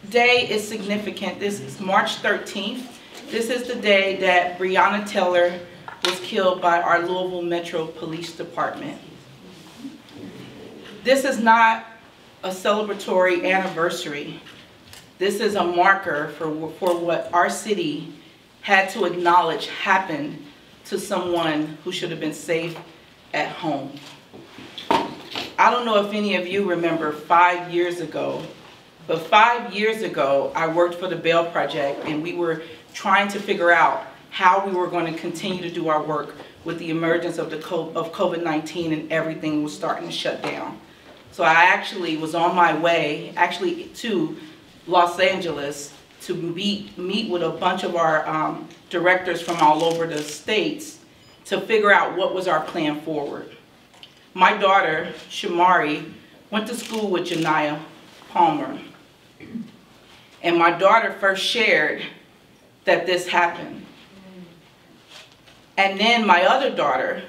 day is significant. This is March 13th. This is the day that Breonna Taylor was killed by our Louisville Metro Police Department. This is not a celebratory anniversary. This is a marker for what our city had to acknowledge happened to someone who should have been safe at home. I don't know if any of you remember 5 years ago, but 5 years ago I worked for the Bail Project, and we were trying to figure out how we were going to continue to do our work with the emergence of COVID-19, and everything was starting to shut down. So I actually was on my way to Los Angeles to meet with a bunch of our directors from all over the states to figure out what was our plan forward. My daughter, Shamari, went to school with Janiyah Palmer. And my daughter first shared that this happened. And then my other daughter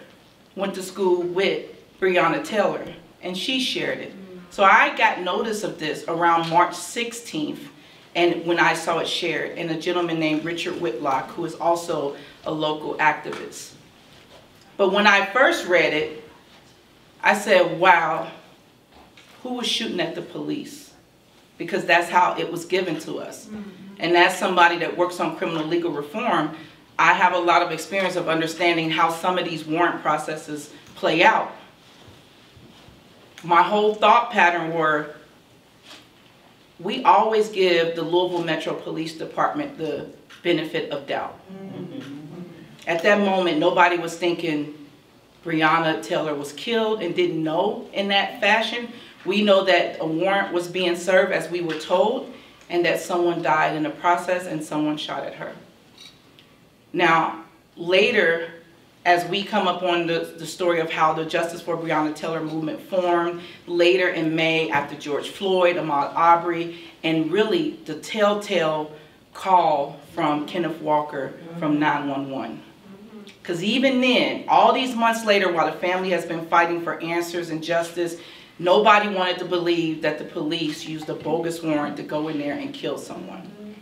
went to school with Breonna Taylor, and she shared it. So I got notice of this around March 16th, and when I saw it shared, and a gentleman named Richard Whitlock, who is also a local activist. But when I first read it, I said, wow, who was shooting at the police? Because that's how it was given to us. And as somebody that works on criminal legal reform, I have a lot of experience of understanding how some of these warrant processes play out. My whole thought pattern were, we always give the Louisville Metro Police Department the benefit of doubt. At that moment, nobody was thinking Breonna Taylor was killed and didn't know in that fashion. We know that a warrant was being served as we were told, and that someone died in the process and someone shot at her. Now, later, as we come up on the story of how the Justice for Breonna Taylor movement formed, later in May after George Floyd, Ahmaud Arbery, and really the telltale call from Kenneth Walker from 911. Because even then, all these months later, while the family has been fighting for answers and justice, nobody wanted to believe that the police used a bogus warrant to go in there and kill someone.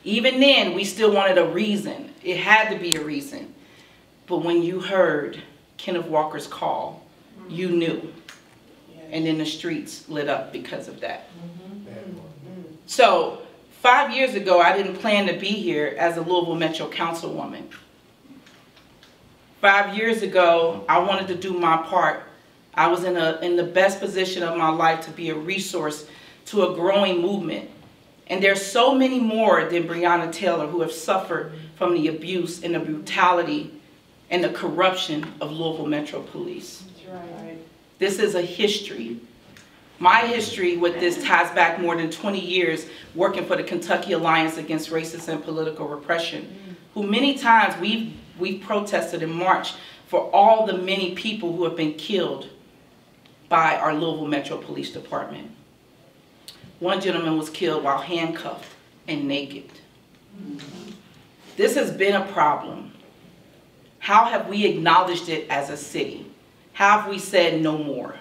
Even then, we still wanted a reason. It had to be a reason. But when you heard Kenneth Walker's call, you knew. And then the streets lit up because of that. So 5 years ago, I didn't plan to be here as a Louisville Metro Councilwoman. 5 years ago, I wanted to do my part. I was in the best position of my life to be a resource to a growing movement. And there's so many more than Breonna Taylor who have suffered from the abuse and the brutality and the corruption of Louisville Metro Police. That's right. This is a history. My history with this ties back more than 20 years working for the Kentucky Alliance Against Racist and Political Repression, who many times we've protested and marched for all the many people who have been killed by our Louisville Metro Police Department. One gentleman was killed while handcuffed and naked. This has been a problem. How have we acknowledged it as a city? How have we said no more?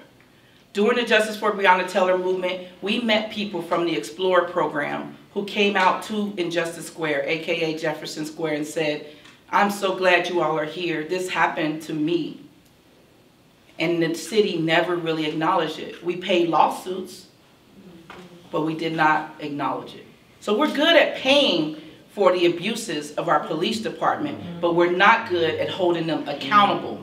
During the Justice for Breonna Taylor movement, we met people from the Explorer program who came out to Injustice Square, aka Jefferson Square, and said, I'm so glad you all are here. This happened to me. And the city never really acknowledged it. We paid lawsuits, but we did not acknowledge it. So we're good at paying for the abuses of our police department, but we're not good at holding them accountable.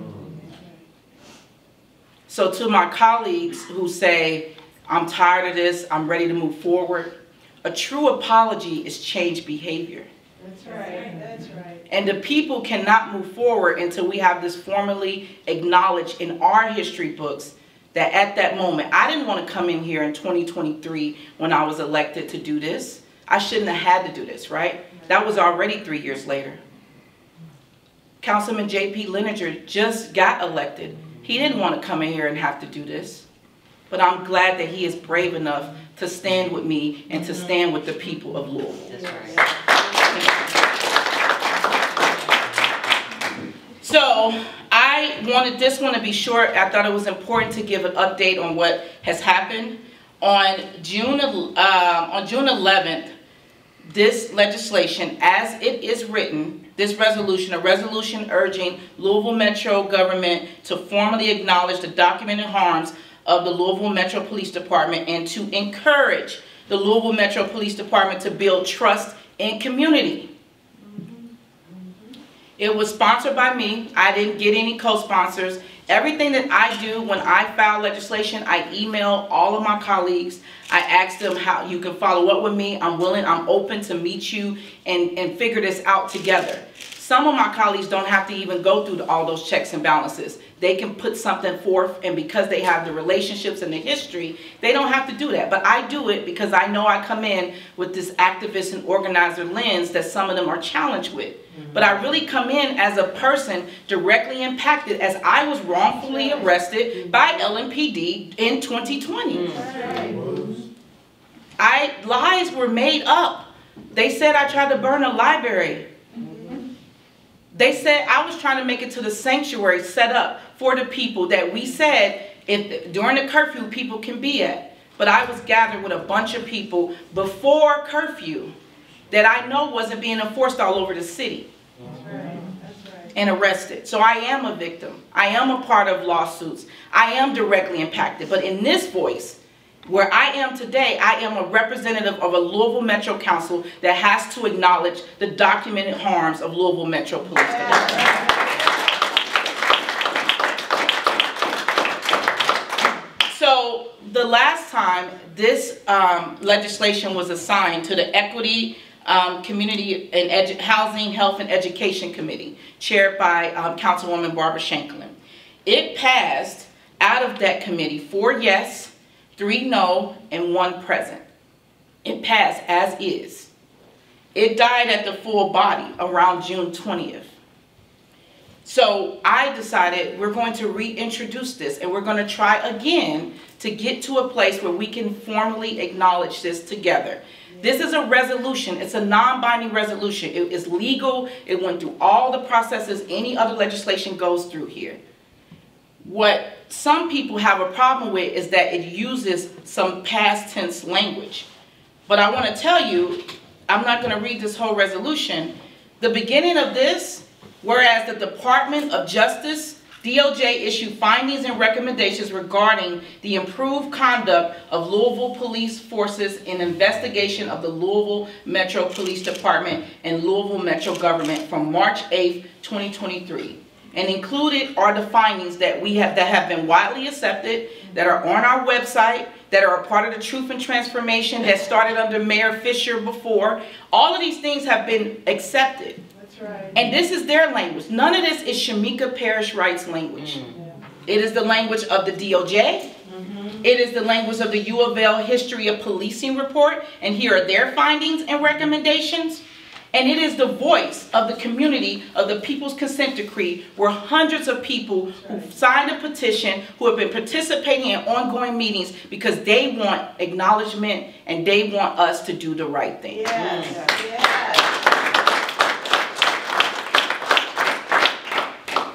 So to my colleagues who say, I'm tired of this, I'm ready to move forward, a true apology is change behavior. That's right, that's right. And the people cannot move forward until we have this formally acknowledged in our history books that at that moment, I didn't want to come in here in 2023 when I was elected to do this. I shouldn't have had to do this, right? That was already 3 years later. Councilman J.P. Leninger just got elected. He didn't want to come in here and have to do this. But I'm glad that he is brave enough to stand with me and to stand with the people of Louisville. That's right. So I wanted this one to be short. I thought it was important to give an update on what has happened. On June 11th, this legislation, as it is written, this resolution, a resolution urging Louisville Metro government to formally acknowledge the documented harms of the Louisville Metro Police Department and to encourage the Louisville Metro Police Department to build trust in community. It was sponsored by me. I didn't get any co-sponsors. Everything that I do when I file legislation, I email all of my colleagues. I ask them how you can follow up with me. I'm willing, I'm open to meet you and figure this out together. Some of my colleagues don't have to even go through all those checks and balances. They can put something forth, and because they have the relationships and the history, they don't have to do that. But I do it because I know I come in with this activist and organizer lens that some of them are challenged with. But I really come in as a person directly impacted, as I was wrongfully arrested by LMPD in 2020. Lies were made up. They said I tried to burn a library. They said I was trying to make it to the sanctuary set up for the people that we said during the curfew people can be at. But I was gathered with a bunch of people before curfew that I know wasn't being enforced all over the city. That's right. And arrested. So I am a victim. I am a part of lawsuits. I am directly impacted. But in this voice, where I am today, I am a representative of a Louisville Metro Council that has to acknowledge the documented harms of Louisville Metro Police Department. So the last time this legislation was assigned to the Equity, Community and Housing, Health and Education Committee, chaired by Councilwoman Barbara Shanklin. It passed out of that committee 4 yes, 3 no, and 1 present. It passed as is. It died at the full body around June 20th. So I decided we're going to reintroduce this, and we're going to try again to get to a place where we can formally acknowledge this together. This is a resolution. It's a non-binding resolution. It is legal. It went through all the processes any other legislation goes through here. What some people have a problem with is that it uses some past tense language. But I want to tell you, I'm not going to read this whole resolution. The beginning of this, whereas the Department of Justice, DOJ, issued findings and recommendations regarding the improved conduct of Louisville police forces in investigation of the Louisville Metro Police Department and Louisville Metro government from March 8th, 2023. And included are the findings that have been widely accepted, that are on our website, that are a part of the Truth and Transformation that started under Mayor Fisher before. All of these things have been accepted. That's right. And this is their language. None of this is Shameka Parrish-Wright's language. It is the language of the DOJ. It is the language of the U of L History of Policing report. And here are their findings and recommendations. And it is the voice of the community of the People's Consent Decree, where hundreds of people who signed a petition, who have been participating in ongoing meetings because they want acknowledgement and they want us to do the right thing. Yes. Yes.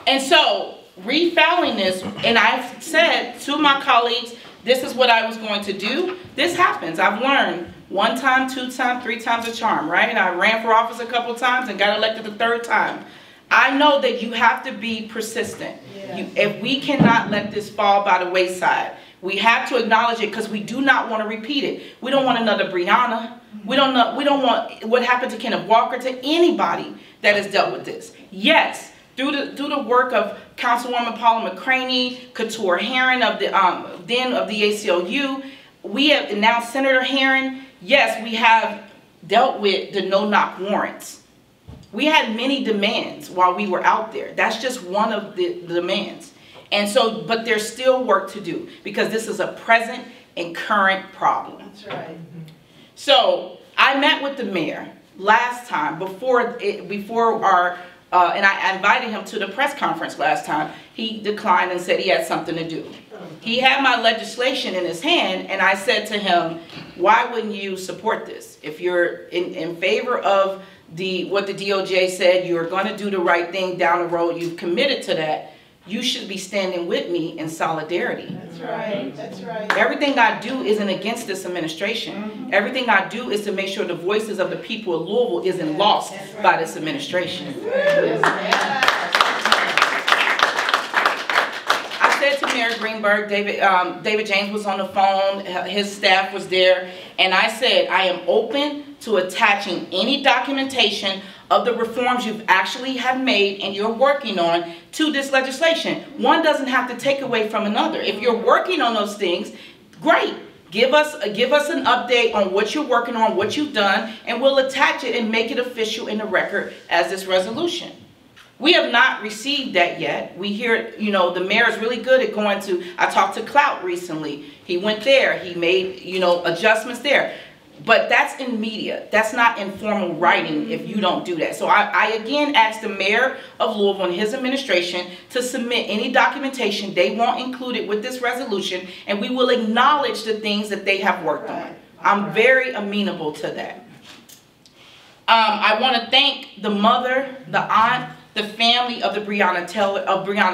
And so, refiling this, and I've said to my colleagues, this is what I was going to do. This happens. I've learned 1 time, 2 times, 3 times a charm, right? And I ran for office a couple times and got elected the 3rd time. I know that you have to be persistent. Yes. If we cannot let this fall by the wayside, we have to acknowledge it because we do not want to repeat it. We don't want another Breonna. We don't want what happened to Kenneth Walker, to anybody that has dealt with this. Yes. Through the work of Councilwoman Paula McCraney, Couture Herron of the then of the ACLU, we have, and now Senator Herron, yes, we have dealt with the no-knock warrants. We had many demands while we were out there. That's just one of the demands. And so, but there's still work to do because this is a present and current problem. That's right. So I met with the mayor last time before our. And I invited him to the press conference last time. He declined and said he had something to do. He had my legislation in his hand, and I said to him, why wouldn't you support this? If you're in favor of what the DOJ said, you're going to do the right thing down the road, you've committed to that, you should be standing with me in solidarity. That's right. That's right. Everything I do isn't against this administration. Everything I do is to make sure the voices of the people of Louisville isn't lost by this administration. I said to Mayor Greenberg, David James was on the phone, his staff was there, and I said, I am open to attaching any documentation of the reforms you've actually have made and you're working on to this legislation. One doesn't have to take away from another. If you're working on those things, great. Give us an update on what you're working on, what you've done, and we'll attach it and make it official in the record as this resolution. We have not received that yet. We hear, you know, the mayor is really good at going to, I talked to Clout recently. He went there, he made, you know, adjustments there. But that's in media. That's not in formal writing if you don't do that. So I again asked the mayor of Louisville and his administration to submit any documentation they want included with this resolution, and we will acknowledge the things that they have worked on. I'm very amenable to that. I want to thank the mother, the aunt, the family of Breonna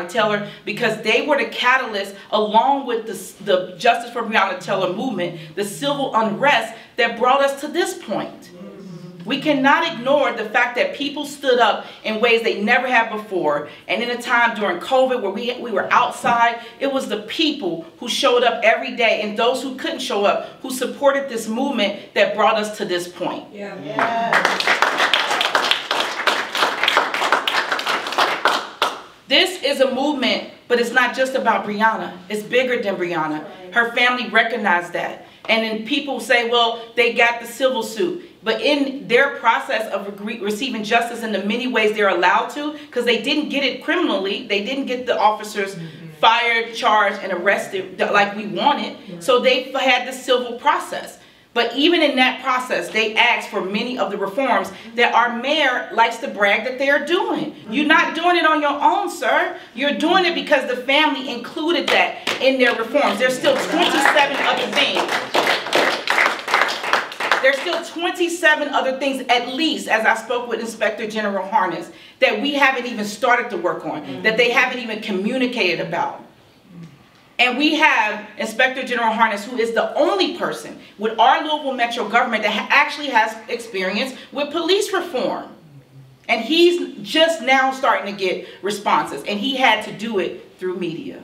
Taylor, because they were the catalyst, along with the Justice for Breonna Taylor movement, the civil unrest that brought us to this point. We cannot ignore the fact that people stood up in ways they never had before. And in a time during COVID where we were outside, it was the people who showed up every day, and those who couldn't show up, who supported this movement that brought us to this point. This is a movement, but it's not just about Breonna. It's bigger than Breonna. Her family recognized that. And then people say, well, they got the civil suit. But in their process of receiving justice in the many ways they're allowed to, because they didn't get it criminally, they didn't get the officers fired, charged, and arrested like we wanted. So they had the civil process. But even in that process, they asked for many of the reforms that our mayor likes to brag that they are doing. You're not doing it on your own, sir. You're doing it because the family included that in their reforms. There's still 27 other things. There's still 27 other things, at least, as I spoke with Inspector General Harness, that we haven't even started to work on, that they haven't even communicated about. And we have Inspector General Harness, who is the only person with our Louisville Metro government that actually has experience with police reform. And he's just now starting to get responses, and he had to do it through media.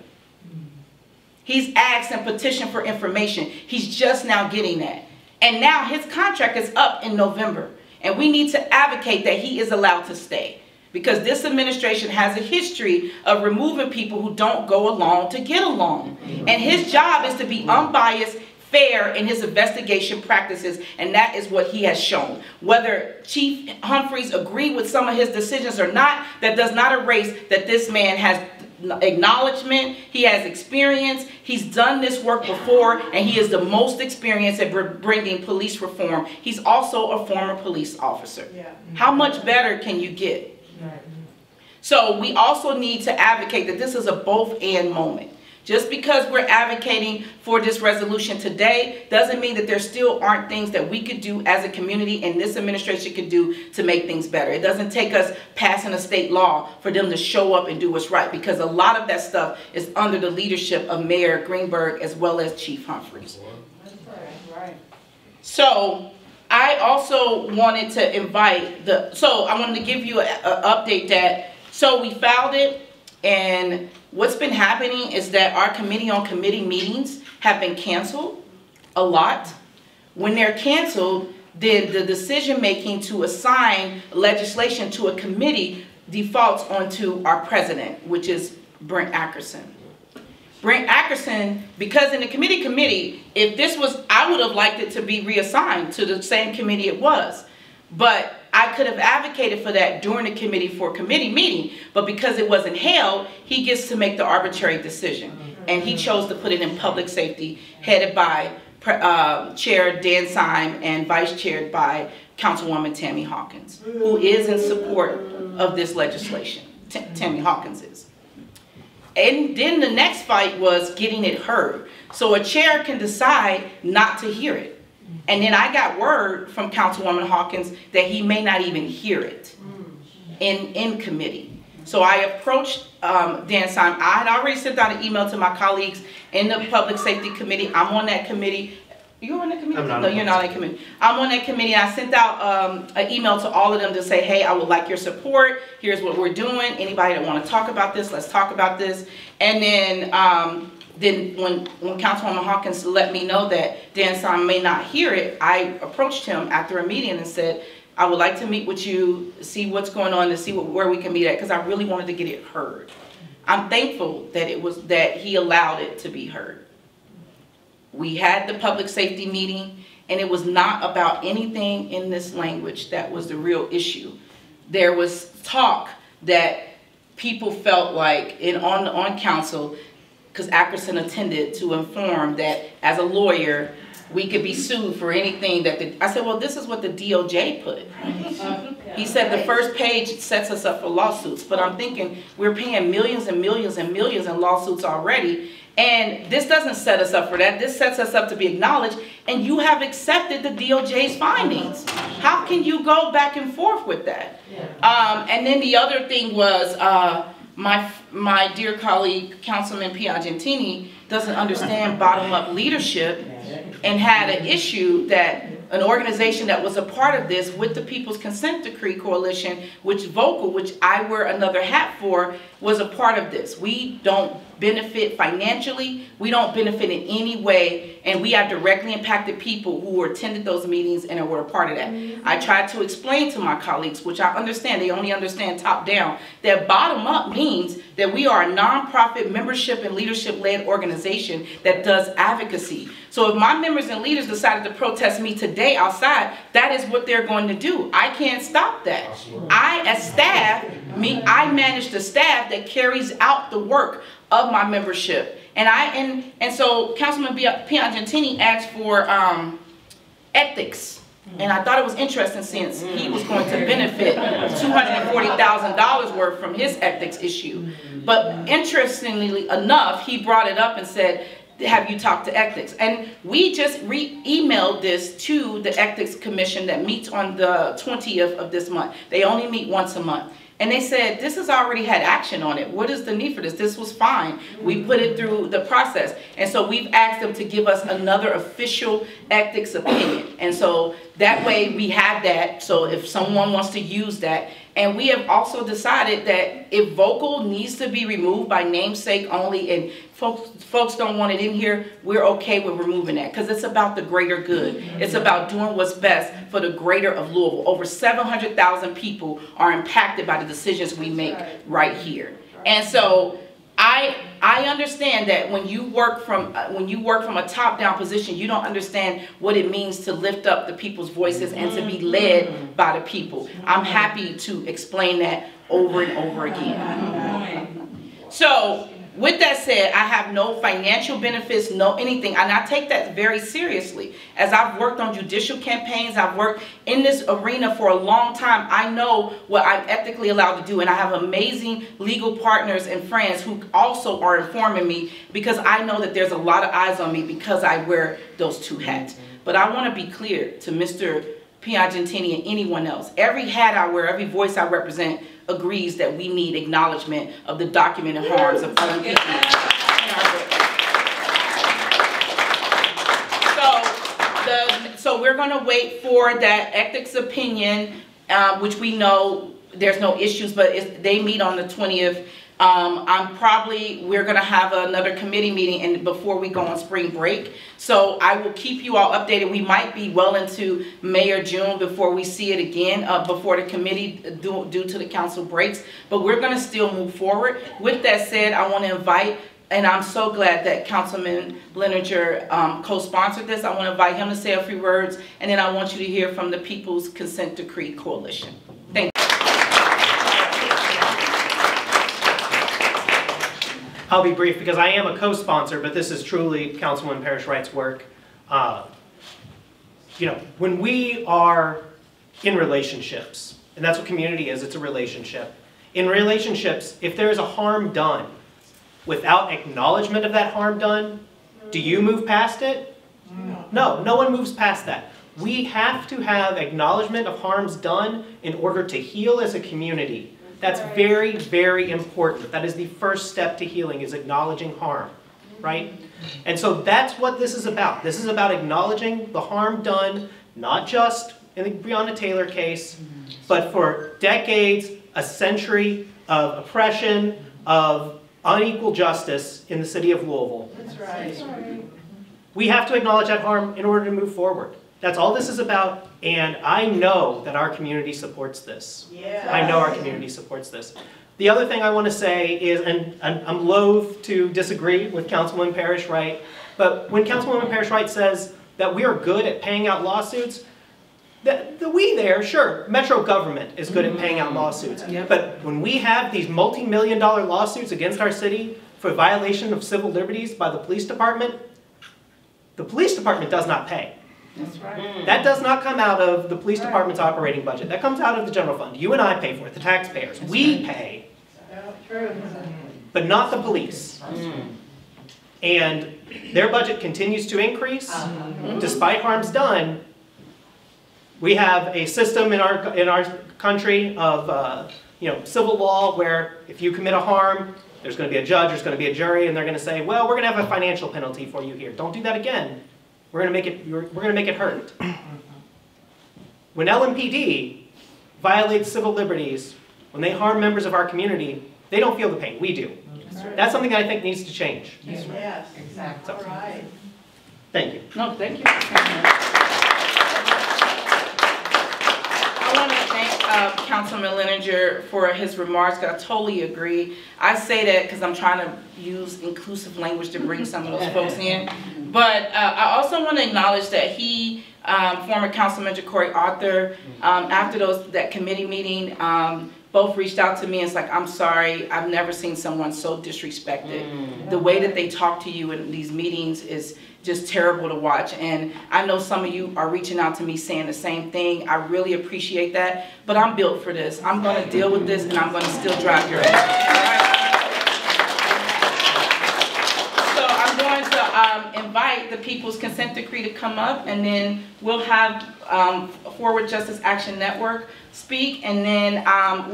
He's asked and petitioned for information. He's just now getting that. And now his contract is up in November, and we need to advocate that he is allowed to stay. Because this administration has a history of removing people who don't go along to get along. And his job is to be unbiased, fair in his investigation practices, and that is what he has shown. Whether Chief Humphreys agreed with some of his decisions or not, that does not erase that this man has acknowledgement, he has experience, he's done this work before, and he is the most experienced at bringing police reform. He's also a former police officer. How much better can you get? So we also need to advocate that this is a both-and moment. Just because we're advocating for this resolution today doesn't mean that there still aren't things that we could do as a community and this administration could do to make things better. It doesn't take us passing a state law for them to show up and do what's right, because a lot of that stuff is under the leadership of Mayor Greenberg as well as Chief Humphreys. So I also wanted to invite I wanted to give you an update that, so we filed it, and what's been happening is that our committee on committee meetings have been canceled a lot. When they're canceled, then the decision making to assign legislation to a committee defaults onto our president, which is Brent Ackerson. Brent Ackerson, because in the committee, if this was, I would have liked it to be reassigned to the same committee it was. But I could have advocated for that during the committee for committee meeting, but because it wasn't held, he gets to make the arbitrary decision. And he chose to put it in public safety, headed by Chair Dan Syme and Vice Chaired by Councilwoman Tammy Hawkins, who is in support of this legislation. Tammy Hawkins is. And then the next fight was getting it heard. So a chair can decide not to hear it. And then I got word from Councilwoman Hawkins that he may not even hear it in committee. So I approached Dan Simon. I had already sent out an email to my colleagues in the Public Safety Committee. I'm on that committee. You're on that committee? I'm not. No, you're not on that committee. I'm on that committee. I sent out an email to all of them to say, hey, I would like your support. Here's what we're doing. Anybody that want to talk about this, let's talk about this. And then when Councilwoman Hawkins let me know that Dan Simon may not hear it, I approached him after a meeting and said, I would like to meet with you, see what's going on, to see where we can meet at, because I really wanted to get it heard. I'm thankful that he allowed it to be heard. We had the public safety meeting, and it was not about anything in this language that was the real issue. There was talk that people felt like on council, because Ackerson attended to inform that as a lawyer, we could be sued for anything that I said, well, this is what the DOJ put. He said the first page sets us up for lawsuits, but I'm thinking we're paying millions and millions and millions in lawsuits already, and this doesn't set us up for that. This sets us up to be acknowledged, and you have accepted the DOJ's findings. How can you go back and forth with that? And then the other thing was my dear colleague, Councilman Piagentini, doesn't understand bottom-up leadership, and had an issue that an organization that was a part of this with the People's Consent Decree Coalition, which I wear another hat for, was a part of this. We don't benefit financially, we don't benefit in any way, and we have directly impacted people who attended those meetings and were a part of that. I tried to explain to my colleagues, which I understand, they only understand top down, that bottom up means that we are a nonprofit membership and leadership led organization that does advocacy. So if my members and leaders decided to protest me today outside, that is what they're going to do. I can't stop that. As staff, I manage the staff that carries out the work of my membership. And so Councilman Piagentini asked for ethics. And I thought it was interesting since he was going to benefit $240,000 worth from his ethics issue. But interestingly enough, he brought it up and said, have you talked to ethics? And we just emailed this to the Ethics Commission that meets on the 20th of this month. They only meet once a month. And they said, this has already had action on it. What is the need for this? This was fine. We put it through the process. And so we've asked them to give us another official ethics opinion. And so that way we have that. So if someone wants to use that. And we have also decided that if vocal needs to be removed by namesake only, and folks don't want it in here, we're okay with removing that, because it's about the greater good. It's about doing what's best for the greater of Louisville. Over 700,000 people are impacted by the decisions we make right here. And so I understand that when you work from a top-down position, you don't understand what it means to lift up the people's voices and to be led by the people. I'm happy to explain that over and over again. So with that said, I have no financial benefits, no anything, and I take that very seriously. As I've worked on judicial campaigns, I've worked in this arena for a long time. I know what I'm ethically allowed to do, and I have amazing legal partners and friends who also are informing me, because I know that there's a lot of eyes on me because I wear those two hats. But I want to be clear to Mr. Piagentini and anyone else. Every hat I wear, every voice I represent agrees that we need acknowledgement of the documented harms of LMPD. So we're going to wait for that ethics opinion, which we know there's no issues, but they meet on the 20th. We're going to have another committee meeting and before we go on spring break. So I will keep you all updated. We might be well into May or June before we see it again, before the committee due to the council breaks. But we're going to still move forward. With that said, I want to invite, and I'm so glad that Councilman Leninger co-sponsored this. I want to invite him to say a few words, and then I want you to hear from the People's Consent Decree Coalition. Thank you. I'll be brief because I am a co-sponsor, but this is truly Councilwoman Parrish-Wright's work. When we are in relationships, and that's what community is, it's a relationship. In relationships, if there is a harm done without acknowledgement of that harm done, do you move past it? No, no one moves past that. We have to have acknowledgement of harms done in order to heal as a community. That's very, very important. That is the first step to healing, is acknowledging harm, right? And so that's what this is about. This is about acknowledging the harm done, not just in the Breonna Taylor case, but for decades, a century of oppression, of unequal justice in the city of Louisville. That's right. We have to acknowledge that harm in order to move forward. That's all this is about, and I know that our community supports this. Yeah. I know our community supports this. The other thing I want to say is, and I'm loath to disagree with Councilwoman Parrish-Wright, but when Councilwoman Parrish-Wright says that we are good at paying out lawsuits, the we there, sure, Metro government is good at paying out lawsuits. Yep. But when we have these multi-million-dollar lawsuits against our city for violation of civil liberties by the police department does not pay. That's right. That does not come out of the police department's operating budget. That comes out of the general fund. You and I pay for it, the taxpayers. We pay, True. but not the police. And their budget continues to increase despite harms done. We have a system in our country of civil law where if you commit a harm, there's going to be a judge, there's going to be a jury, and they're going to say, well, we're going to have a financial penalty for you here. Don't do that again. We're going to make it hurt. When LMPD violates civil liberties, when they harm members of our community, they don't feel the pain. We do. That's something that I think needs to change. Yes, exactly. All right. Thank you. No, thank you. I want to thank Councilman Leninger for his remarks, because I totally agree. I say that because I'm trying to use inclusive language to bring some of those folks in. But I also want to acknowledge that he, former Councilman Corey Arthur, after that committee meeting, both reached out to me and it's like, I'm sorry, I've never seen someone so disrespected. The way that they talk to you in these meetings is just terrible to watch. And I know some of you are reaching out to me saying the same thing. I really appreciate that. But I'm built for this. I'm going to deal with this, and I'm going to still drive your ass. So I'm going to invite the People's Consent Decree to come up, and then we'll have Forward Justice Action Network speak, and then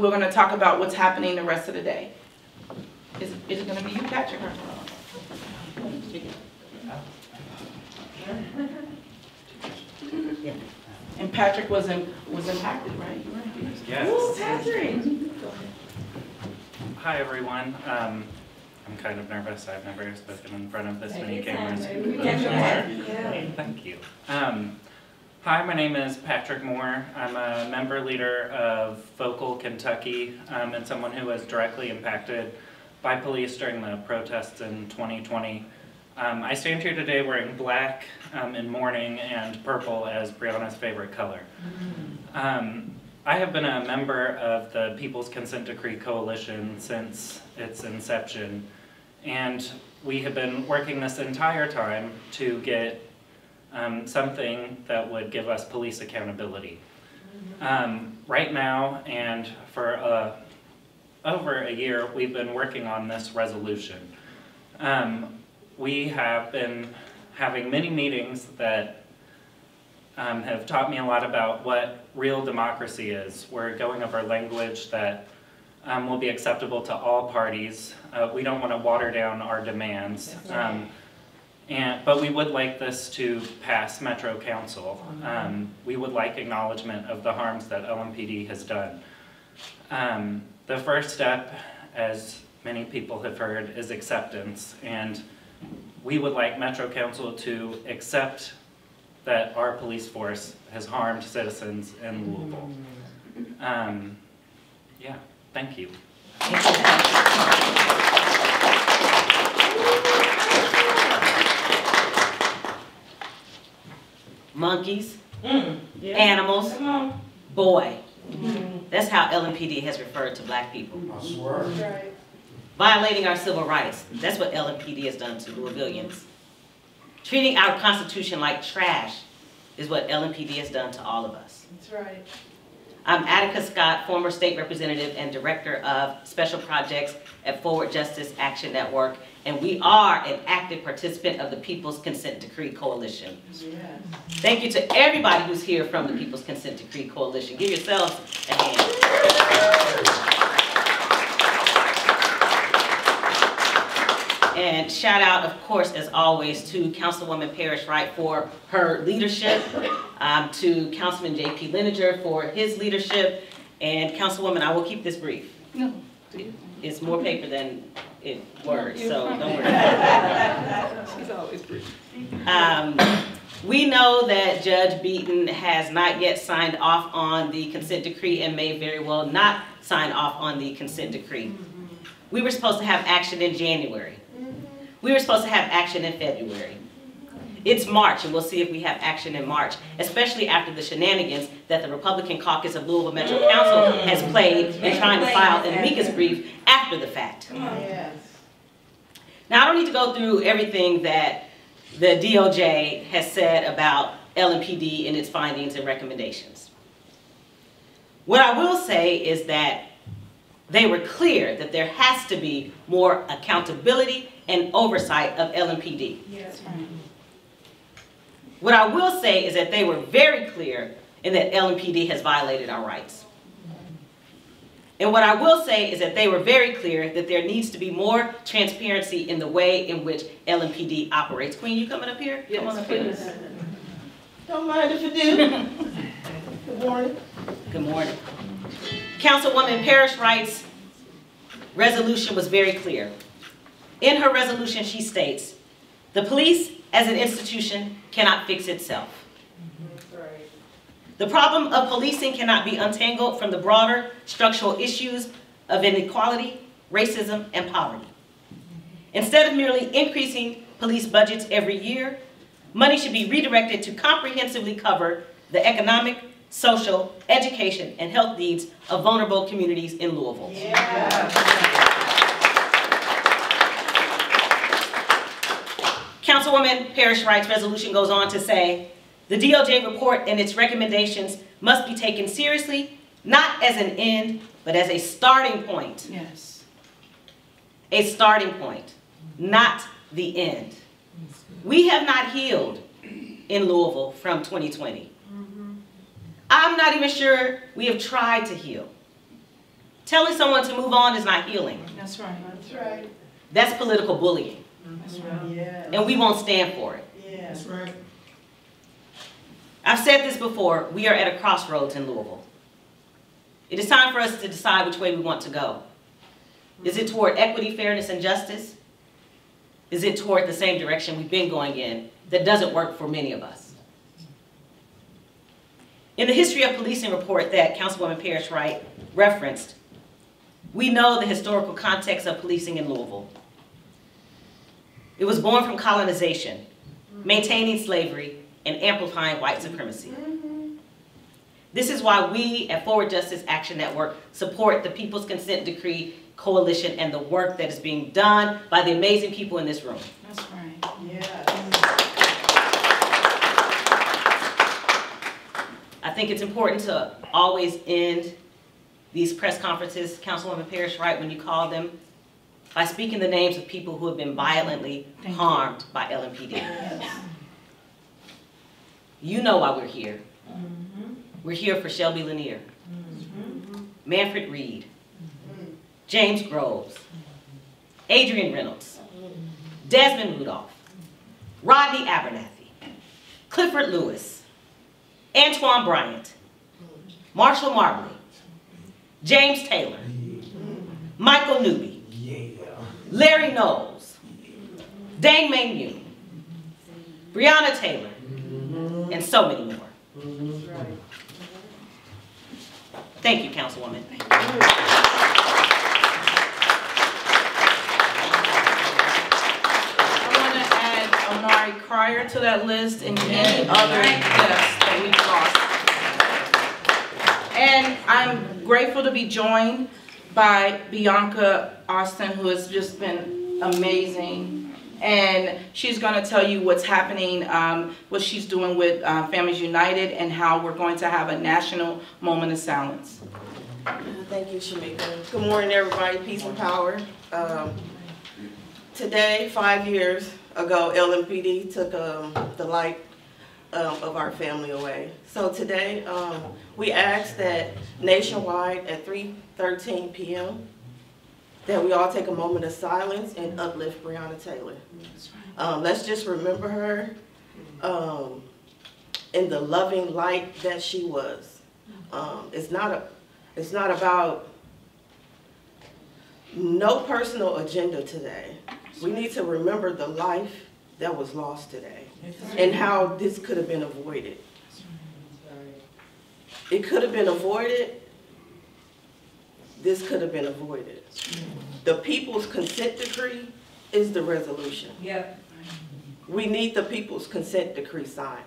we're going to talk about what's happening the rest of the day. Is it going to be you, Patrick? Yeah. And Patrick was impacted, right? Yes. Ooh, Patrick. Hi, everyone. I'm kind of nervous. I've never spoken in front of this many cameras before. Thank you. Hi, my name is Patrick Moore. I'm a member leader of Focal Kentucky and someone who was directly impacted by police during the protests in 2020. I stand here today wearing black in mourning and purple as Breonna's favorite color. I have been a member of the People's Consent Decree Coalition since its inception, and we have been working this entire time to get something that would give us police accountability. Right now, and for over a year, we've been working on this resolution. We have been having many meetings that have taught me a lot about what real democracy is. We're going over language that will be acceptable to all parties. We don't want to water down our demands. But we would like this to pass Metro Council. We would like acknowledgement of the harms that LMPD has done. The first step, as many people have heard, is acceptance. And we would like Metro Council to accept that our police force has harmed citizens in Louisville. Yeah, thank you. Monkeys, animals, boy. That's how LMPD has referred to black people. I swear. That's right. Violating our civil rights. That's what LMPD has done to Louisvillians. Treating our Constitution like trash is what LMPD has done to all of us. That's right. I'm Attica Scott, former state representative and director of special projects at Forward Justice Action Network, and we are an active participant of the People's Consent Decree Coalition. Yes. Thank you to everybody who's here from the People's Consent Decree Coalition. Give yourselves a hand. shout out, of course, as always, to Councilwoman Parrish-Wright for her leadership, to Councilman J.P. Lineger for his leadership, and Councilwoman, I will keep this brief. No. It's more paper than words, so don't worry. She's always brief. We know that Judge Beaton has not yet signed off on the consent decree and may very well not sign off on the consent decree. We were supposed to have action in January. We were supposed to have action in February. It's March, and we'll see if we have action in March, especially after the shenanigans that the Republican caucus of Louisville Metro Council has played in trying to file an amicus brief after the fact. Yes. Now, I don't need to go through everything that the DOJ has said about LMPD and its findings and recommendations. What I will say is that they were clear that there has to be more accountability and oversight of LMPD. Yes. What I will say is that they were very clear in that LMPD has violated our rights. And what I will say is that they were very clear that there needs to be more transparency in the way in which LMPD operates. Queen, you coming up here? Yes, Come on up here. please. Don't mind if you do. Good morning. Good morning. Councilwoman Parrish-Wright's resolution was very clear. In her resolution, she states, the police as an institution cannot fix itself. Right. The problem of policing cannot be untangled from the broader structural issues of inequality, racism, and poverty. Instead of merely increasing police budgets every year, money should be redirected to comprehensively cover the economic, social, education, and health needs of vulnerable communities in Louisville. Yeah. Councilwoman Parrish-Wright's resolution goes on to say, the DOJ report and its recommendations must be taken seriously, not as an end, but as a starting point. Yes. A starting point, not the end. We have not healed in Louisville from 2020. I'm not even sure we have tried to heal. Telling someone to move on is not healing. That's right. That's right. That's political bullying, That's right. Yes. and we won't stand for it. Yes. right. I've said this before, we are at a crossroads in Louisville. It is time for us to decide which way we want to go. Is it toward equity, fairness, and justice? Is it toward the same direction we've been going in that doesn't work for many of us? In the history of policing report that Councilwoman Parrish-Wright referenced, we know the historical context of policing in Louisville. It was born from colonization, maintaining slavery, and amplifying white supremacy. This is why we at Forward Justice Action Network support the People's Consent Decree Coalition and the work that is being done by the amazing people in this room. That's right. Yes. I think it's important to always end these press conferences, Councilwoman Parrish-Wright, when you call them, by speaking the names of people who have been violently harmed by LMPD. Yes. You know why we're here. We're here for Shelby Lanier, Manfred Reed, James Groves, Adrian Reynolds, Desmond Rudolph, Rodney Abernathy, Clifford Lewis, Antoine Bryant, Marshall Marbley, James Taylor, Michael Newby, Larry Knowles, Dang Meng Yoon, Breonna Taylor, and so many more. Thank you, Councilwoman. I want to add Amari Cryer to that list and many other deaths that we've lost. And I'm grateful to be joined by Bianca Austin, who has just been amazing. And she's going to tell you what's happening, what she's doing with Families United, and how we're going to have a national moment of silence. Thank you, Shameka. Good morning, everybody. Peace and power. Today, 5 years ago, LMPD took the life of our family away. So today, we ask that nationwide at 3:13 p.m., that we all take a moment of silence and uplift Breonna Taylor. Let's just remember her in the loving light that she was. It's not about no personal agenda today. We need to remember the life that was lost today and how this could have been avoided. It could have been avoided. This could have been avoided. The people's consent decree is the resolution. Yep. We need the people's consent decree signed.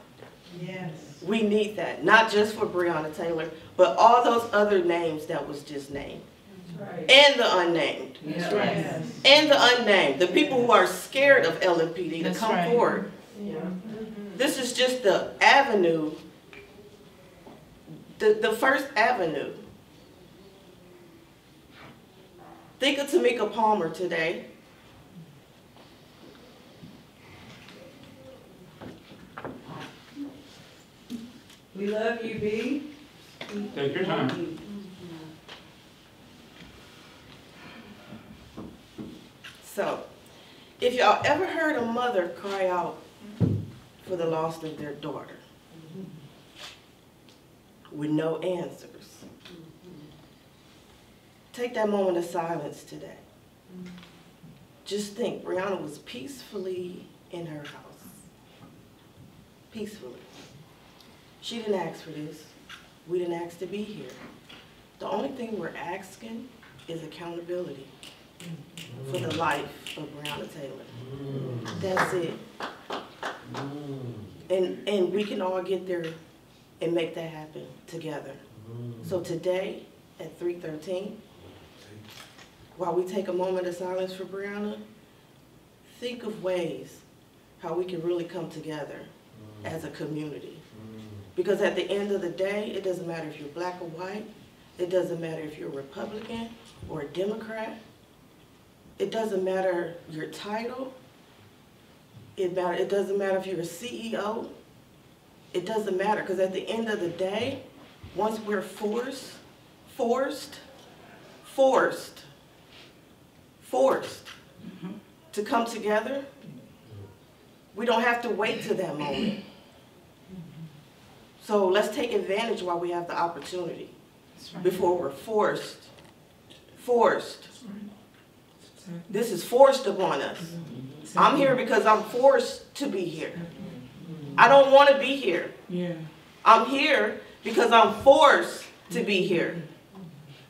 Yes. We need that, not just for Breonna Taylor, but all those other names that was just named. That's right. And the unnamed. That's right. And the unnamed. The people who are scared of LMPD to That's come right. forward. Yeah. This is just the avenue, the first avenue. Think of Shameka Palmer today. We love you, B. Take your time. So, if y'all ever heard a mother cry out for the loss of their daughter with no answers, take that moment of silence today. Just think, Breonna was peacefully in her house. Peacefully. She didn't ask for this. We didn't ask to be here. The only thing we're asking is accountability for the life of Breonna Taylor. That's it. And we can all get there and make that happen together. So today at 3:13, while we take a moment of silence for Breonna, think of ways how we can really come together as a community. Because at the end of the day, it doesn't matter if you're black or white. It doesn't matter if you're a Republican or a Democrat. It doesn't matter your title. It doesn't matter if you're a CEO. It doesn't matter, because at the end of the day, once we're forced to come together, we don't have to wait to that moment. So let's take advantage while we have the opportunity before we're forced. This is forced upon us. I'm here because I'm forced to be here. I don't want to be here. I'm here because I'm forced to be here.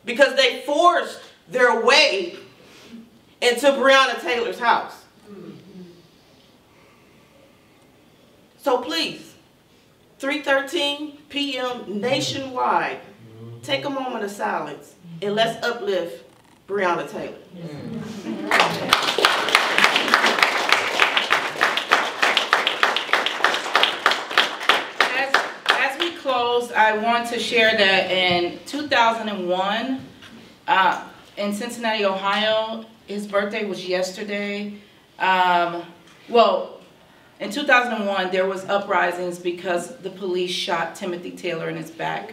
Because they forced their way into Breonna Taylor's house. So please, 3:13 p.m. nationwide, take a moment of silence and let's uplift Breonna Taylor. As we close, I want to share that in 2001, in Cincinnati, Ohio, his birthday was yesterday. In 2001, there was uprisings because the police shot Timothy Taylor in his back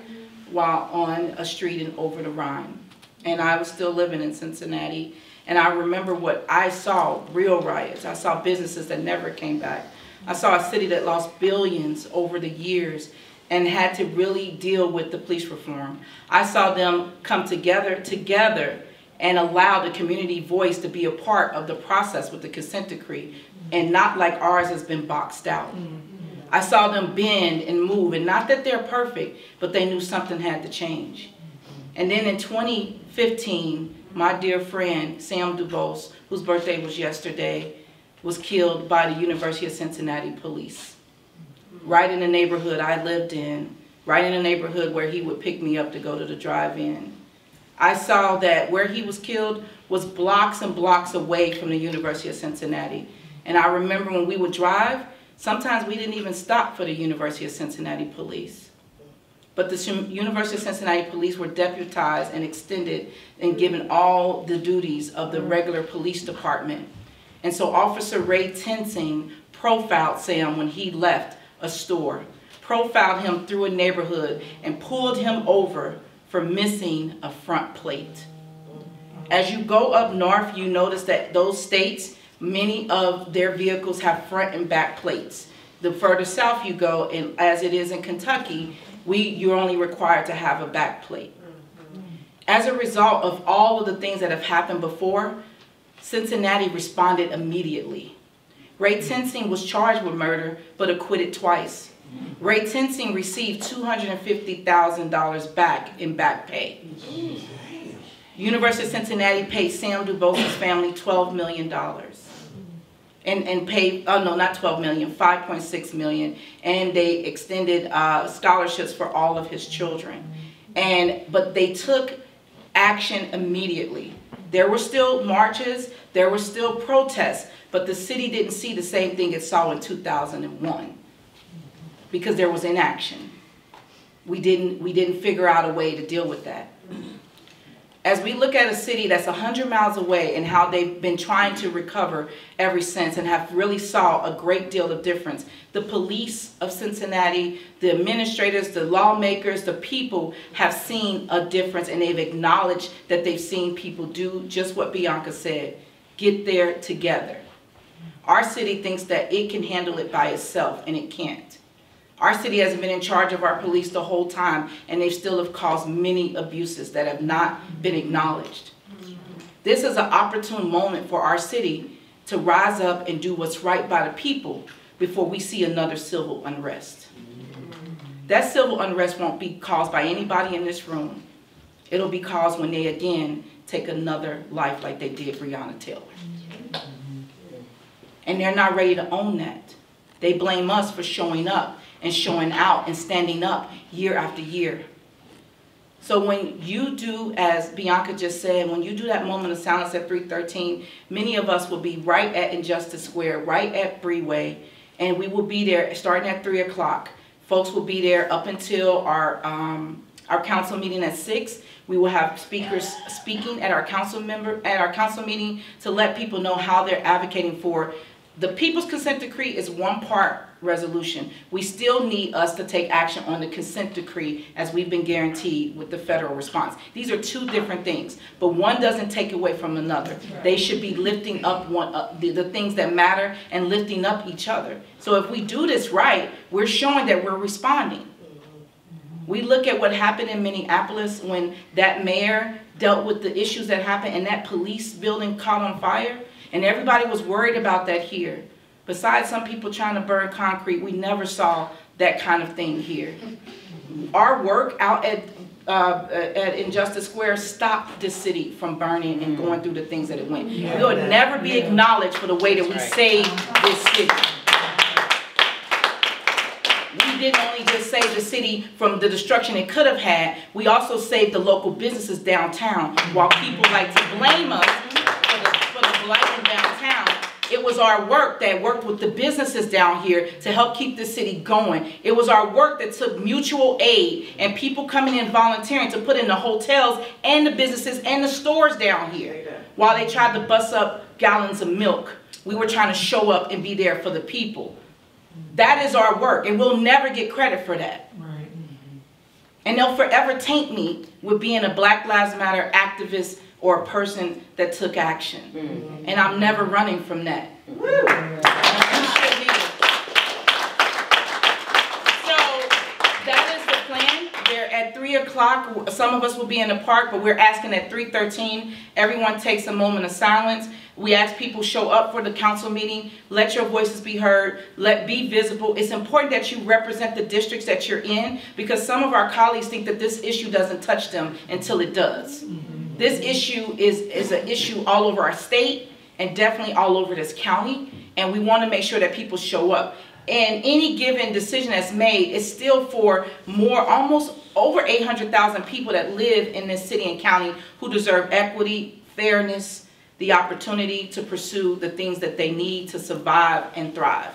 while on a street in Over the Rhine. And I was still living in Cincinnati. And I remember what I saw, real riots. I saw businesses that never came back. I saw a city that lost billions over the years and had to really deal with the police reform. I saw them come together and allow the community voice to be a part of the process with the consent decree, and not like ours has been boxed out. I saw them bend and move, and not that they're perfect, but they knew something had to change. And then in 2015, my dear friend, Sam DuBose, whose birthday was yesterday, was killed by the University of Cincinnati police. Right in the neighborhood I lived in, right in the neighborhood where he would pick me up to go to the drive-in. I saw that where he was killed was blocks and blocks away from the University of Cincinnati. And I remember when we would drive, sometimes we didn't even stop for the University of Cincinnati police. But the University of Cincinnati police were deputized and extended and given all the duties of the regular police department. And so Officer Ray Tensing profiled Sam when he left a store, profiled him through a neighborhood, and pulled him over for missing a front plate. As you go up north, you notice that those states, many of their vehicles have front and back plates. The further south you go, and as it is in Kentucky, you're only required to have a back plate. As a result of all of the things that have happened before, Cincinnati responded immediately. Ray Tensing was charged with murder, but acquitted twice. Ray Tensing received $250,000 back in back pay. University of Cincinnati paid Sam DuBose's family $12 million. And paid, oh no, not 12 million, 5.6 million. And they extended scholarships for all of his children. But they took action immediately. There were still marches, there were still protests, but the city didn't see the same thing it saw in 2001 because there was inaction. We didn't figure out a way to deal with that. As we look at a city that's 100 miles away and how they've been trying to recover ever since and have really saw a great deal of difference, the police of Cincinnati, the administrators, the lawmakers, the people have seen a difference, and they've acknowledged that they've seen people do just what Bianca said, get there together. Our city thinks that it can handle it by itself, and it can't. Our city has been in charge of our police the whole time, and they still have caused many abuses that have not been acknowledged. This is an opportune moment for our city to rise up and do what's right by the people before we see another civil unrest. That civil unrest won't be caused by anybody in this room. It'll be caused when they again take another life like they did Breonna Taylor. And they're not ready to own that. They blame us for showing up and showing out and standing up year after year. So when you do, as Bianca just said, when you do that moment of silence at 313, many of us will be right at Injustice Square, right at Breeway, and we will be there starting at 3 o'clock. Folks will be there up until our council meeting at 6. We will have speakers speaking at our council meeting to let people know how they're advocating for. The People's Consent Decree is one part resolution. We still need us to take action on the consent decree as we've been guaranteed with the federal response. These are two different things, but one doesn't take away from another. They should be lifting up the things that matter and lifting up each other. So if we do this right, we're showing that we're responding. We look at what happened in Minneapolis when that mayor dealt with the issues that happened and that police building caught on fire, and everybody was worried about that here. Besides some people trying to burn concrete, we never saw that kind of thing here. Our work out at Injustice Square stopped the city from burning and going through the things that it went. We will never be acknowledged for the way that we saved this city. We didn't only just save the city from the destruction it could have had, we also saved the local businesses downtown. While people like to blame us for the blight in downtown, it was our work that worked with the businesses down here to help keep the city going. It was our work that took mutual aid and people coming in volunteering to put in the hotels and the businesses and the stores down here. While they tried to bust up gallons of milk, we were trying to show up and be there for the people. That is our work, and we'll never get credit for that. Right. And they'll forever taint me with being a Black Lives Matter activist or a person that took action. Mm-hmm. And I'm never running from that. Woo. So that is the plan. They're at 3 o'clock. Some of us will be in the park, but we're asking at 3:13, everyone takes a moment of silence. We ask people show up for the council meeting, let your voices be heard, be visible. It's important that you represent the districts that you're in, because some of our colleagues think that this issue doesn't touch them until it does. Mm-hmm. This issue is an issue all over our state and definitely all over this county, and we want to make sure that people show up. And any given decision that's made is still for almost over 800,000 people that live in this city and county who deserve equity, fairness, the opportunity to pursue the things that they need to survive and thrive.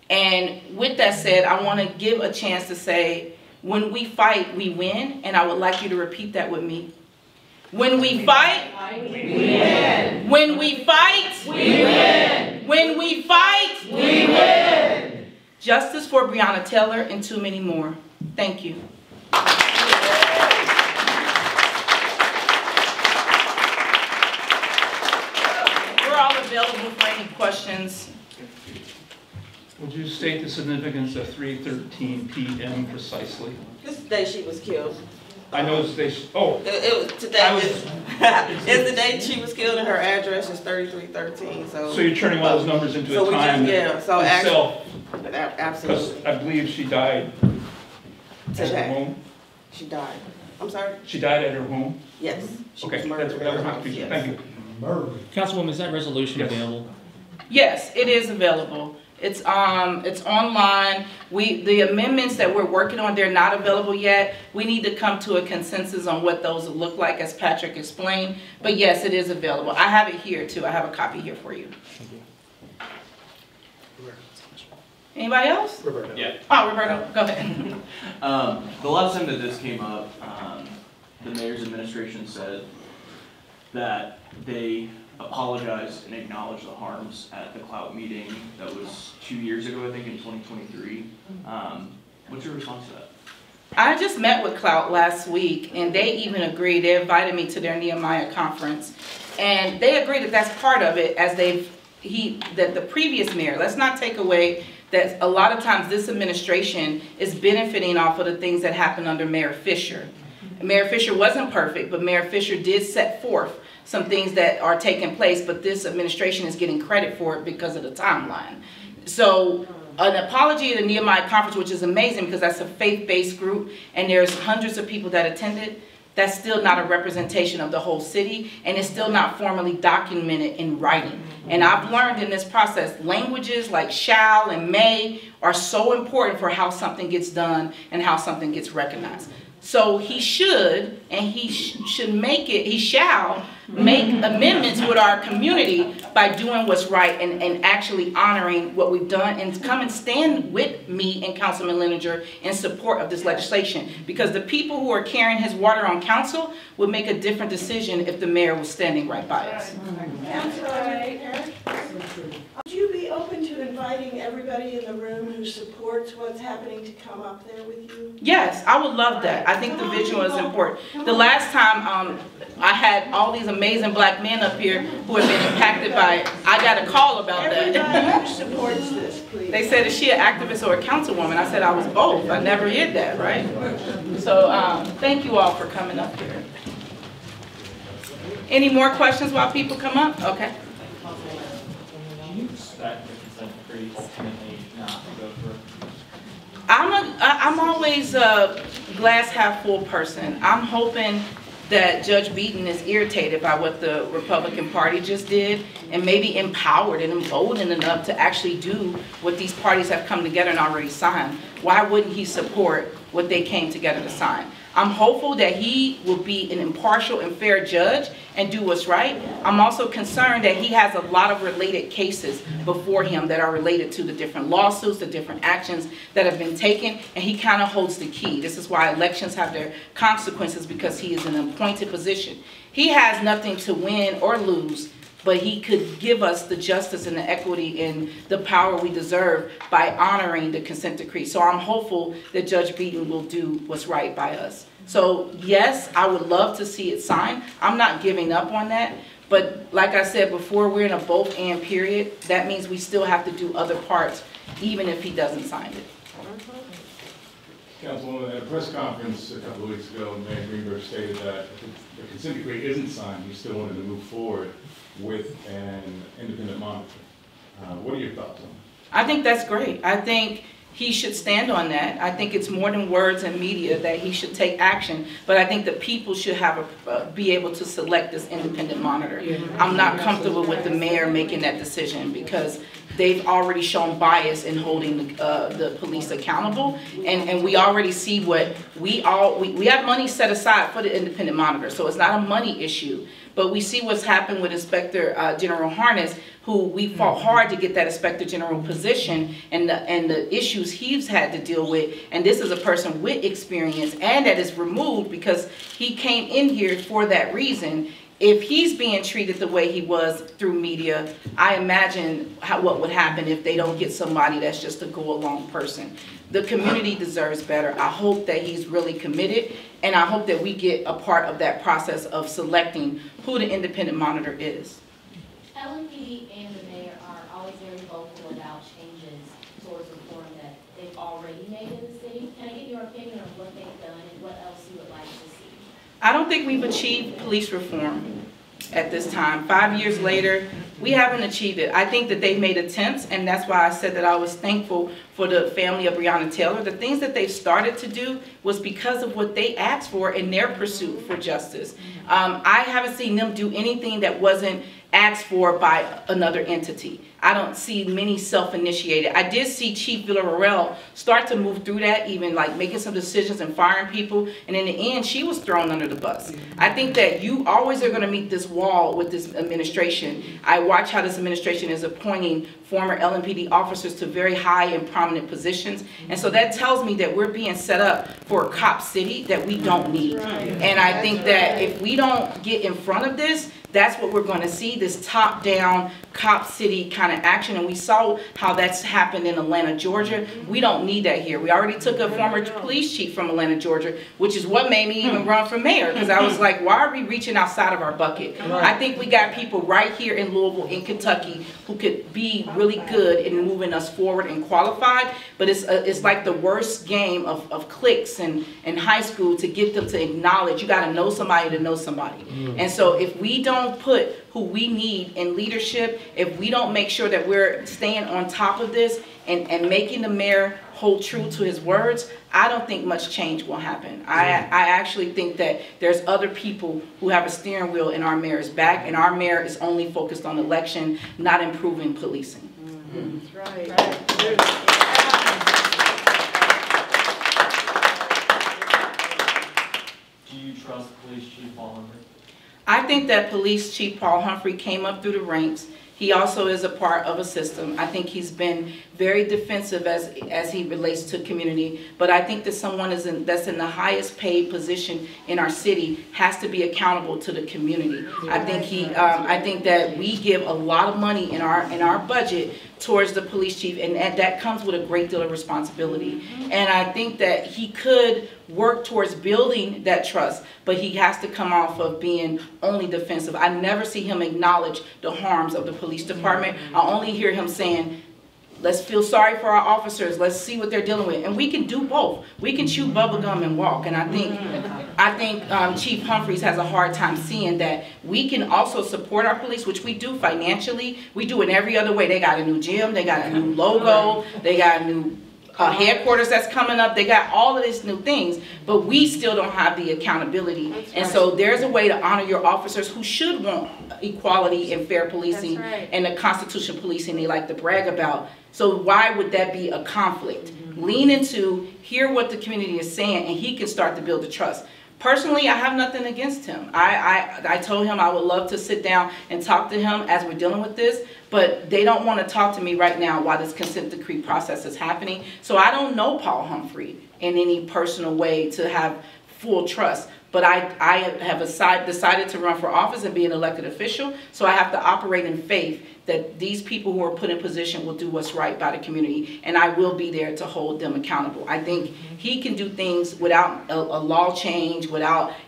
And with that said, I want to give a chance to say, when we fight, we win, and I would like you to repeat that with me. When we fight, we win. When we fight, we win. When we fight, we win. Justice for Breonna Taylor and too many more. Thank you. available for any questions. Would you state the significance of 3:13 p.m. precisely? This is the day she was killed. I noticed they, oh, It was today. I was- It's the day she was killed, and her address is 3313. so you're turning all those numbers into So a we just- time yeah, so itself, because absolutely. I believe she died at her Today. home. She died. I'm sorry. She died at her home? Yes. She Okay, was murdered that in her was my house. question. Yes. Thank you. Councilwoman, is that resolution Yes. available? Yes, it is available. It's online. The amendments that we're working on, they're not available yet. We need to come to a consensus on what those will look like, as Patrick explained. But yes, it is available. I have it here too. I have a copy here for you. Anybody else? Roberto. Yeah. Oh, Roberto, go ahead. The last time that this came up, the mayor's administration said that they apologized and acknowledged the harms at the Clout meeting that was 2 years ago, I think, in 2023. What's your response to that? I just met with Clout last week, and they even agreed. They invited me to their Nehemiah conference, and they agree that that's part of it, as that the previous mayor, let's not take away that a lot of times this administration is benefiting off of the things that happened under Mayor Fisher. Mayor Fisher wasn't perfect, but Mayor Fisher did set forth some things that are taking place, but this administration is getting credit for it because of the timeline. So an apology at the Nehemiah conference, which is amazing because that's a faith-based group and there's hundreds of people that attended, that's still not a representation of the whole city, and it's still not formally documented in writing. And I've learned in this process, languages like shall and may are so important for how something gets done and how something gets recognized. So he should, and he shall make amendments with our community by doing what's right and actually honoring what we've done, and come and stand with me and Councilman Leninger in support of this legislation. Because the people who are carrying his water on council would make a different decision if the mayor was standing right by us. Would you be open to inviting everybody in the room who supports what's happening to come up there with you? Yes, I would love that. I think the visual is important. The last time I had all these amazing black men up here who have been impacted by it, I got a call about that. Everybody who supports this, please. They said, is she an activist or a councilwoman? I said I was both. I never hid that, right? So thank you all for coming up here. Any more questions while people come up? Okay. Do you expect the consent decree ultimately not to go through? I'm always a glass half full person. I'm hoping that Judge Beaton is irritated by what the Republican Party just did, and maybe empowered and emboldened enough to actually do what these parties have come together and already signed. Why wouldn't he support what they came together to sign? I'm hopeful that he will be an impartial and fair judge and do what's right. I'm also concerned that he has a lot of related cases before him that are related to the different lawsuits, the different actions that have been taken, and he kind of holds the key. This is why elections have their consequences, because he is in an appointed position. He has nothing to win or lose, but he could give us the justice and the equity and the power we deserve by honoring the consent decree. So I'm hopeful that Judge Beaton will do what's right by us. So yes, I would love to see it signed. I'm not giving up on that. But like I said before, we're in a both and period. That means we still have to do other parts, even if he doesn't sign it. Councilwoman, at a press conference a couple of weeks ago, Mayor Greenberg stated that if the consent decree isn't signed, he still wanted to move forward with an independent monitor. What are your thoughts on that? I think that's great. I think he should stand on that. I think it's more than words and media that he should take action, but I think the people should have be able to select this independent monitor. I'm not comfortable with the mayor making that decision, because they've already shown bias in holding the police accountable, and we already see what we have money set aside for the independent monitor, so it's not a money issue. But we see what's happened with Inspector General Harness, who we fought hard to get that Inspector General position, and the issues he's had to deal with. And this is a person with experience, and that is removed because he came in here for that reason. If he's being treated the way he was through media, I imagine what would happen if they don't get somebody that's just a go-along person. The community deserves better. I hope that he's really committed, and I hope that we get a part of that process of selecting who the independent monitor is. LMPD and the mayor are always very vocal about changes towards reform that they've already made in the city. Can I get your opinion on what they've done and what else you would like to see? I don't think we've achieved police reform at this time. 5 years later, we haven't achieved it. I think that they've made attempts, and that's why I said that I was thankful for the family of Breonna Taylor. The things that they've started to do was because of what they asked for in their pursuit for justice. I haven't seen them do anything that wasn't asked for by another entity. I don't see many self-initiated. I did see Chief Villarreal start to move through that, even like making some decisions and firing people, and in the end, she was thrown under the bus. I think that you always are gonna meet this wall with this administration. I watch how this administration is appointing former LMPD officers to very high and prominent positions, and so that tells me that we're being set up for a cop city that we don't need. And I think that if we don't get in front of this, that's what we're going to see, this top-down cop city kind of action. And we saw how that's happened in Atlanta, Georgia. We don't need that here. We already took a former police chief from Atlanta, Georgia, which is what made me even run for mayor, because I was like, why are we reaching outside of our bucket? I think we got people right here in Louisville, in Kentucky, who could be really good in moving us forward and qualified, but it's like the worst game of cliques and high school to get them to acknowledge you got to know somebody to know somebody. And so if we don't put who we need in leadership, if we don't make sure that we're staying on top of this and making the mayor hold true to his words, I don't think much change will happen. I actually think that there's other people who have a steering wheel in our mayor's back, and our mayor is only focused on election, not improving policing. That's right. Do you trust Police Chief Paul Humphrey? I think that Police Chief Paul Humphrey came up through the ranks. He also is a part of a system. I think he's been very defensive as he relates to community, but I think that someone that's in the highest paid position in our city has to be accountable to the community. I think that we give a lot of money in our budget towards the police chief, and that comes with a great deal of responsibility. And I think that he could work towards building that trust, but he has to come off of being only defensive. I never see him acknowledge the harms of the police department. I only hear him saying, let's feel sorry for our officers, let's see what they're dealing with. And we can do both. We can chew bubblegum and walk. And I think Chief Humphreys has a hard time seeing that we can also support our police, which we do financially. We do in every other way. They got a new gym, they got a new logo, they got a new headquarters that's coming up, they got all of these new things, but we still don't have the accountability. And so there's a way to honor your officers who should want equality and fair policing and the Constitution policing they like to brag about. So why would that be a conflict? Lean into, hear what the community is saying, and he can start to build the trust. Personally, I have nothing against him. I told him I would love to sit down and talk to him as we're dealing with this, but they don't want to talk to me right now while this consent decree process is happening. So I don't know Paul Humphrey in any personal way to have full trust. But I have decided to run for office and be an elected official, so I have to operate in faith that these people who are put in position will do what's right by the community, and I will be there to hold them accountable. I think he can do things without a law change,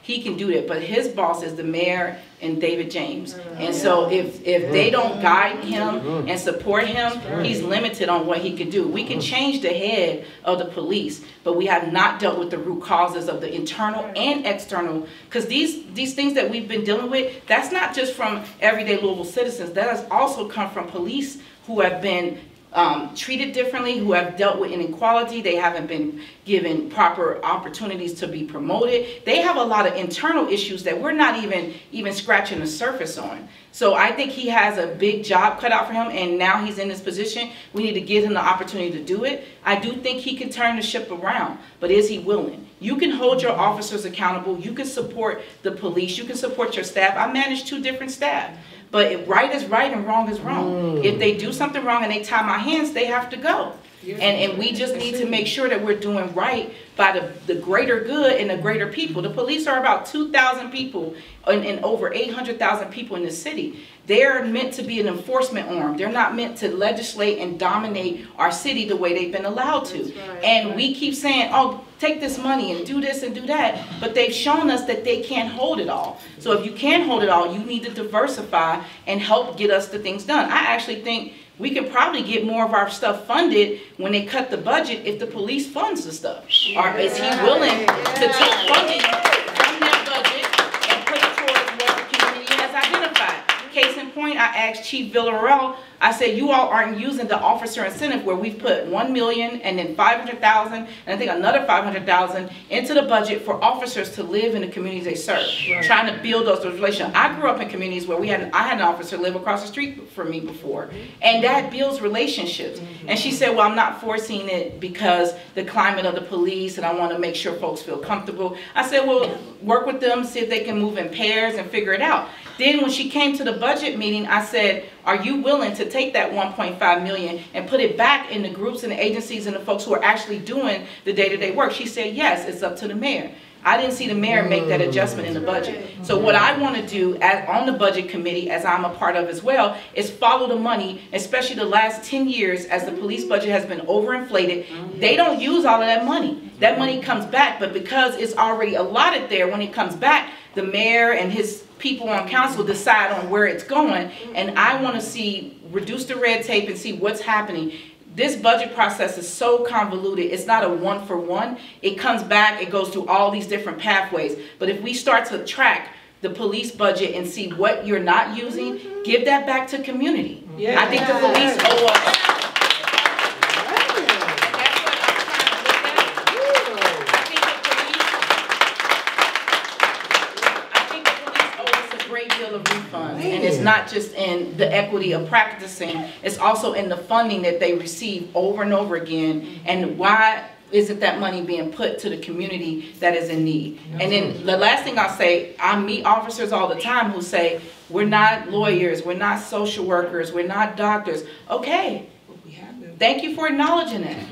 he can do that, but his boss is the mayor and David James. And so if they don't guide him and support him, he's limited on what he can do. We can change the head of the police, but we have not dealt with the root causes of the internal and external, because these things that we've been dealing with, that's not just from everyday Louisville citizens, that has also come from police who have been treated differently, who have dealt with inequality. They haven't been given proper opportunities to be promoted. They have a lot of internal issues that we're not even scratching the surface on. So I think he has a big job cut out for him, and now he's in this position. We need to give him the opportunity to do it. I do think he can turn the ship around, but is he willing? You can hold your officers accountable. You can support the police. You can support your staff. I manage 2 different staff. But if right is right and wrong is wrong. If they do something wrong and they tie my hands, they have to go. And we just need to make sure that we're doing right by the greater good and the greater people. The police are about 2,000 people and over 800,000 people in the city. They're meant to be an enforcement arm. They're not meant to legislate and dominate our city the way they've been allowed to. And we keep saying, oh, take this money and do this and do that, but they've shown us that they can't hold it all. So if you can't hold it all, you need to diversify and help get us the things done. I actually think we could probably get more of our stuff funded when they cut the budget if the police funds the stuff. Or is he willing to take funding from that budget and put it towards what the community has identified? Case in point, I asked Chief Villarreal, I said, you all aren't using the officer incentive where we've put $1 million and then $500,000 and I think another $500,000 into the budget for officers to live in the communities they serve, trying to build those relationships. I grew up in communities where I had an officer live across the street from me before, and that builds relationships. And she said, well, I'm not forcing it because the climate of the police and I want to make sure folks feel comfortable. I said, well, work with them, see if they can move in pairs and figure it out. Then when she came to the budget meeting, I said, are you willing to take that $1.5 million and put it back in the groups and the agencies and the folks who are actually doing the day-to-day work? She said, yes, it's up to the mayor. I didn't see the mayor make that adjustment in the budget. So what I want to do on the budget committee, as I'm a part of as well, is follow the money, especially the last 10 years as the police budget has been overinflated. They don't use all of that money. That money comes back, but because it's already allotted there, when it comes back, the mayor and his people on council decide on where it's going, and I want to see reduce the red tape and see what's happening. This budget process is so convoluted. It's not a one-for-one. It comes back, it goes through all these different pathways. But if we start to track the police budget and see what you're not using, give that back to community. I think the police owe us. And it's not just in the equity of practicing, it's also in the funding that they receive over and over again. And why isn't that money being put to the community that is in need? And then the last thing I'll say, I meet officers all the time who say, we're not lawyers, we're not social workers, we're not doctors. Okay, thank you for acknowledging that.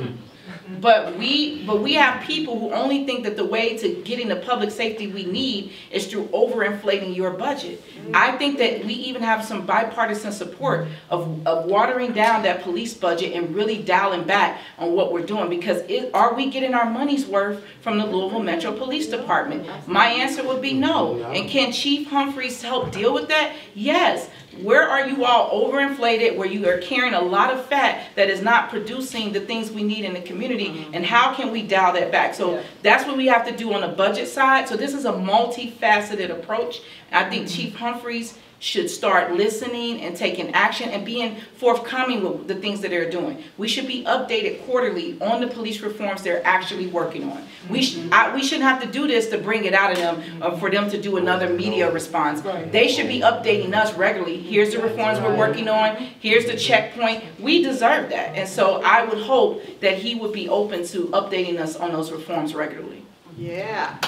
But we have people who only think that the way to getting the public safety we need is through overinflating your budget. I think that we even have some bipartisan support of watering down that police budget and really dialing back on what we're doing, because are we getting our money's worth from the Louisville Metro Police Department? My answer would be no. And can Chief Humphreys help deal with that? Yes. Where are you all overinflated, where you are carrying a lot of fat that is not producing the things we need in the community, and how can we dial that back? So that's what we have to do on the budget side. So this is a multifaceted approach. I think Chief Humphreys should start listening and taking action and being forthcoming with the things that they're doing. We should be updated quarterly on the police reforms they're actually working on. We shouldn't have to do this to bring it out of them, for them to do another media response. They should be updating us regularly. Here's the reforms we're working on. Here's the checkpoint. We deserve that. And so I would hope that he would be open to updating us on those reforms regularly. Yeah.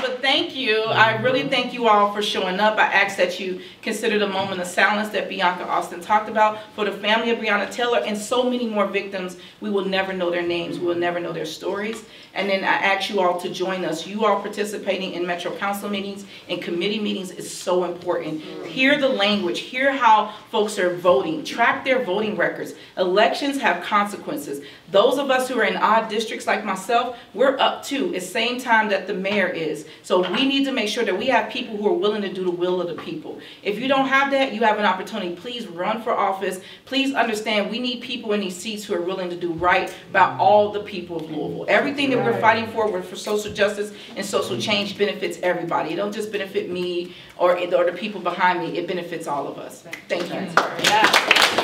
But thank you. I really thank you all for showing up. I ask that you consider the moment of silence that Bianca Austin talked about for the family of Breonna Taylor and so many more victims. We will never know their names. We will never know their stories. And then I ask you all to join us. You all participating in Metro Council meetings and committee meetings is so important. Hear the language. Hear how folks are voting. Track their voting records. Elections have consequences. Those of us who are in odd districts like myself, we're up too at the same time that the mayor is. So we need to make sure that we have people who are willing to do the will of the people. If you don't have that, you have an opportunity. Please run for office. Please understand we need people in these seats who are willing to do right by all the people of Louisville. Everything that we're fighting for social justice and social change benefits everybody. It don't just benefit me or the people behind me. It benefits all of us. Thank you.